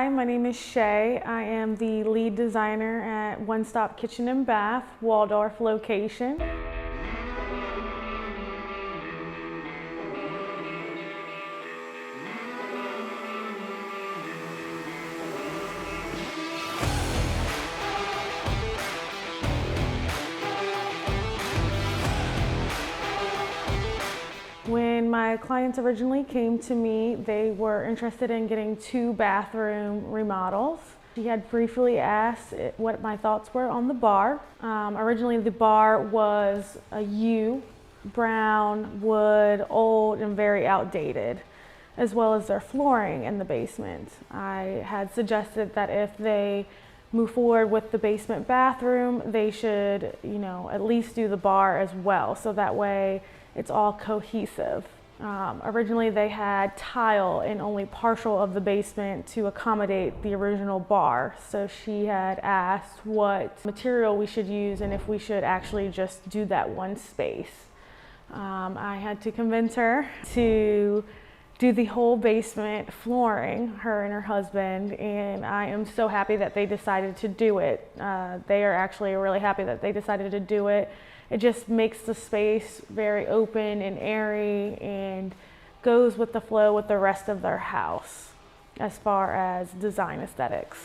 Hi, my name is Shay. I am the lead designer at One Stop Kitchen and Bath, Waldorf location. When my clients originally came to me, they were interested in getting 2 bathroom remodels. She had briefly asked what my thoughts were on the bar. Originally the bar was a U, brown, wood, old, and very outdated, as well as their flooring in the basement. I had suggested that if they move forward with the basement bathroom, they should, at least do the bar as well, so that way it's all cohesive. Originally they had tile in only partial of the basement to accommodate the original bar. So she had asked what material we should use and if we should actually just do that one space. I had to convince her to do the whole basement flooring, her and her husband, and I am so happy that they decided to do it. They are actually really happy that they decided to do it. It just makes the space very open and airy and goes with the flow with the rest of their house as far as design aesthetics.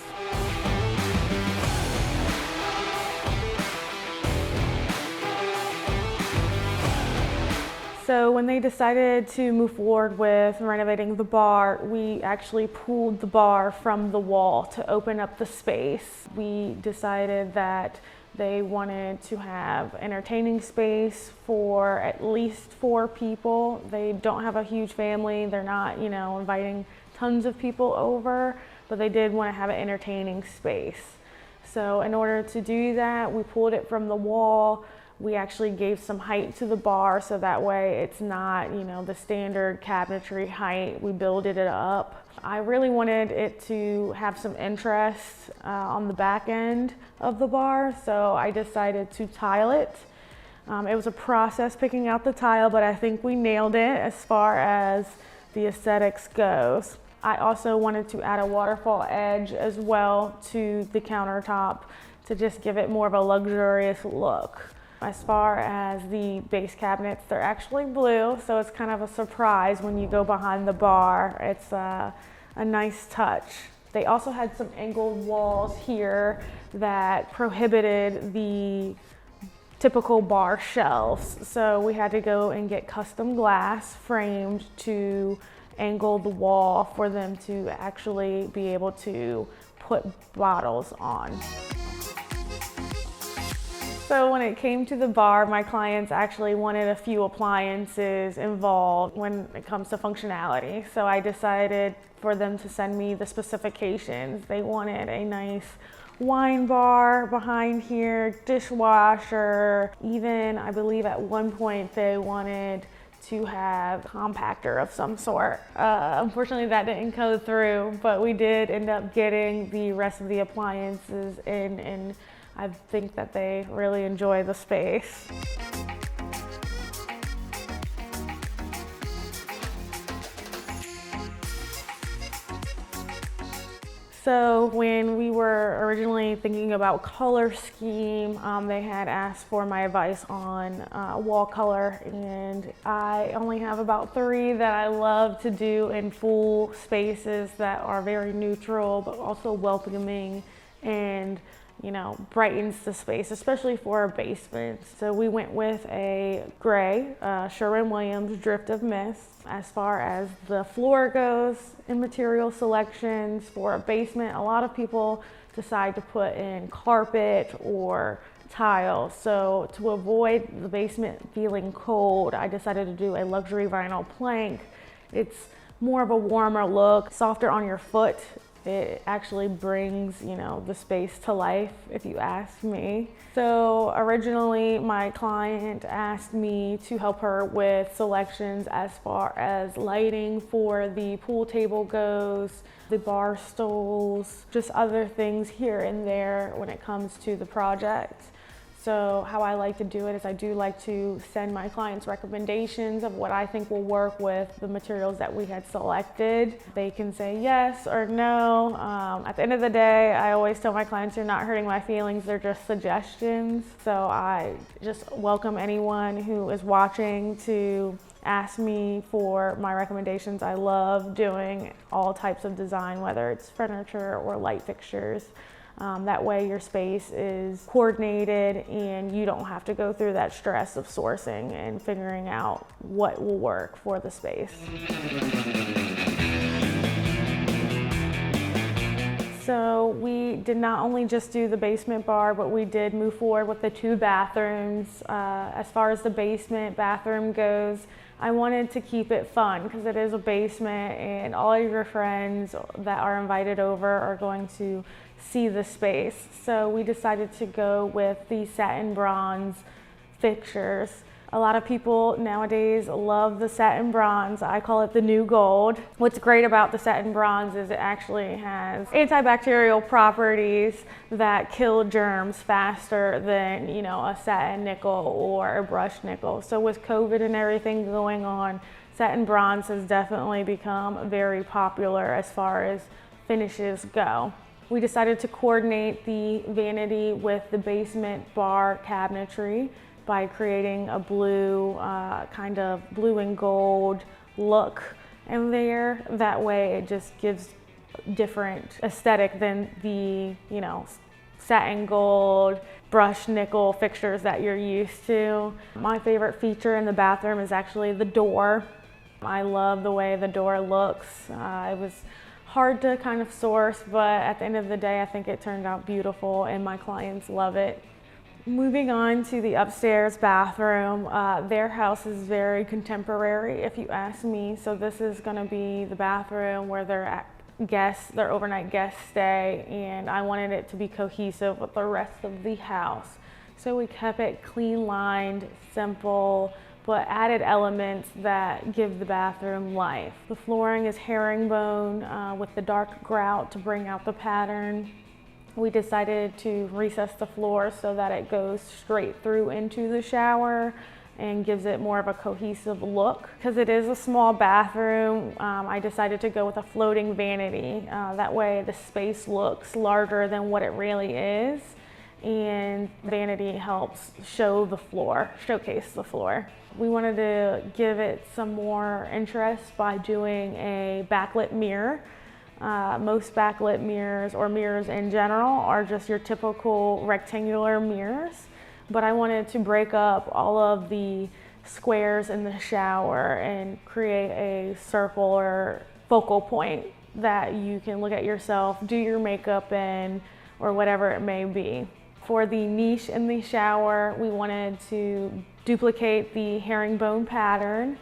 So when they decided to move forward with renovating the bar, we actually pulled the bar from the wall to open up the space. We decided that they wanted to have entertaining space for at least 4 people. They don't have a huge family. They're not, inviting tons of people over, but they did want to have an entertaining space. So in order to do that, we pulled it from the wall. We actually gave some height to the bar so that way it's not, the standard cabinetry height. We builded it up. I really wanted it to have some interest on the back end of the bar, so I decided to tile it. It was a process picking out the tile, but I think we nailed it as far as the aesthetics goes. I also wanted to add a waterfall edge as well to the countertop to just give it more of a luxurious look. As far as the base cabinets, they're actually blue, so it's kind of a surprise when you go behind the bar. It's a nice touch. They also had some angled walls here that prohibited the typical bar shelves, so we had to go and get custom glass framed to angle the wall for them to actually be able to put bottles on. So when it came to the bar, my clients actually wanted a few appliances involved when it comes to functionality. So I decided for them to send me the specifications. They wanted a nice wine bar behind here, dishwasher, even I believe at one point they wanted to have a compactor of some sort. Unfortunately that didn't go through, but we did end up getting the rest of the appliances in, and I think that they really enjoy the space. So when we were originally thinking about color scheme, they had asked for my advice on wall color, and I only have about 3 that I love to do in full spaces that are very neutral but also welcoming and brightens the space, especially for a basement. So we went with a gray Sherwin-Williams Drift of Mist. As far as the floor goes in material selections for a basement, a lot of people decide to put in carpet or tile. So to avoid the basement feeling cold, I decided to do a luxury vinyl plank. It's more of a warmer look, softer on your foot. It actually brings, the space to life, if you ask me. So originally my client asked me to help her with selections as far as lighting for the pool table goes, the bar stools, just other things here and there when it comes to the project. So how I like to do it is I do like to send my clients recommendations of what I think will work with the materials that we had selected. They can say yes or no. At the end of the day, I always tell my clients, you're not hurting my feelings, they're just suggestions. So I just welcome anyone who is watching to ask me for my recommendations. I love doing all types of design, whether it's furniture or light fixtures. That way your space is coordinated and you don't have to go through that stress of sourcing and figuring out what will work for the space. So we did not only just do the basement bar, but we did move forward with the 2 bathrooms. As far as the basement bathroom goes, I wanted to keep it fun because it is a basement and all of your friends that are invited over are going to see the space. So we decided to go with the satin bronze fixtures. A lot of people nowadays love the satin bronze. I call it the new gold. What's great about the satin bronze is it actually has antibacterial properties that kill germs faster than, a satin nickel or a brushed nickel. So with COVID and everything going on, satin bronze has definitely become very popular as far as finishes go. We decided to coordinate the vanity with the basement bar cabinetry by creating a blue, kind of blue and gold look in there. That way it just gives different aesthetic than the, satin gold, brushed nickel fixtures that you're used to. My favorite feature in the bathroom is actually the door. I love the way the door looks. It was hard to kind of source, but at the end of the day, I think it turned out beautiful and my clients love it. Moving on to the upstairs bathroom, their house is very contemporary, if you ask me. So this is going to be the bathroom where their overnight guests stay, and I wanted it to be cohesive with the rest of the house. So we kept it clean lined, simple, but added elements that give the bathroom life. The flooring is herringbone with the dark grout to bring out the pattern. We decided to recess the floor so that it goes straight through into the shower and gives it more of a cohesive look. Because it is a small bathroom, I decided to go with a floating vanity. That way the space looks larger than what it really is. And vanity helps showcase the floor. We wanted to give it some more interest by doing a backlit mirror. Most backlit mirrors or mirrors in general are just your typical rectangular mirrors, but I wanted to break up all of the squares in the shower and create a circular focal point that you can look at yourself, do your makeup in, or whatever it may be. For the niche in the shower, we wanted to duplicate the herringbone pattern.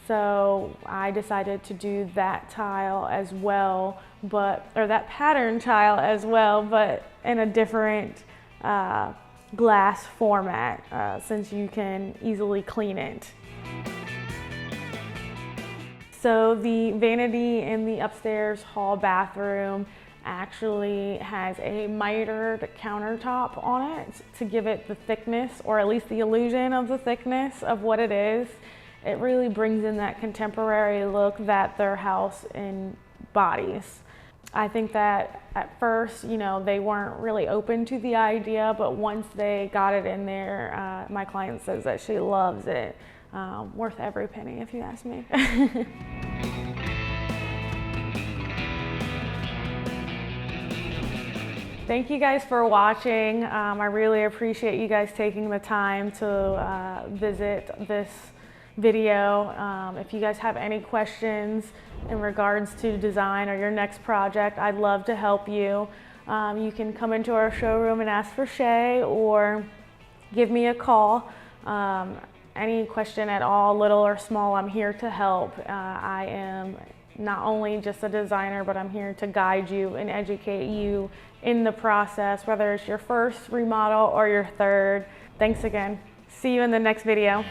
So I decided to do that tile as well, that pattern tile as well, but in a different glass format since you can easily clean it. So the vanity in the upstairs hall bathroom actually has a mitered countertop on it to give it the thickness, or at least the illusion of the thickness of what it is. It really brings in that contemporary look that their house embodies. I think that at first, they weren't really open to the idea, but once they got it in there, my client says that she loves it. Worth every penny, if you ask me. Thank you guys for watching. I really appreciate you guys taking the time to visit this video. If you guys have any questions in regards to design or your next project, I'd love to help you. You can come into our showroom and ask for Shay or give me a call. Any question at all, little or small, I'm here to help. I am not only just a designer, but I'm here to guide you and educate you in the process, whether it's your first remodel or your third. Thanks again. See you in the next video.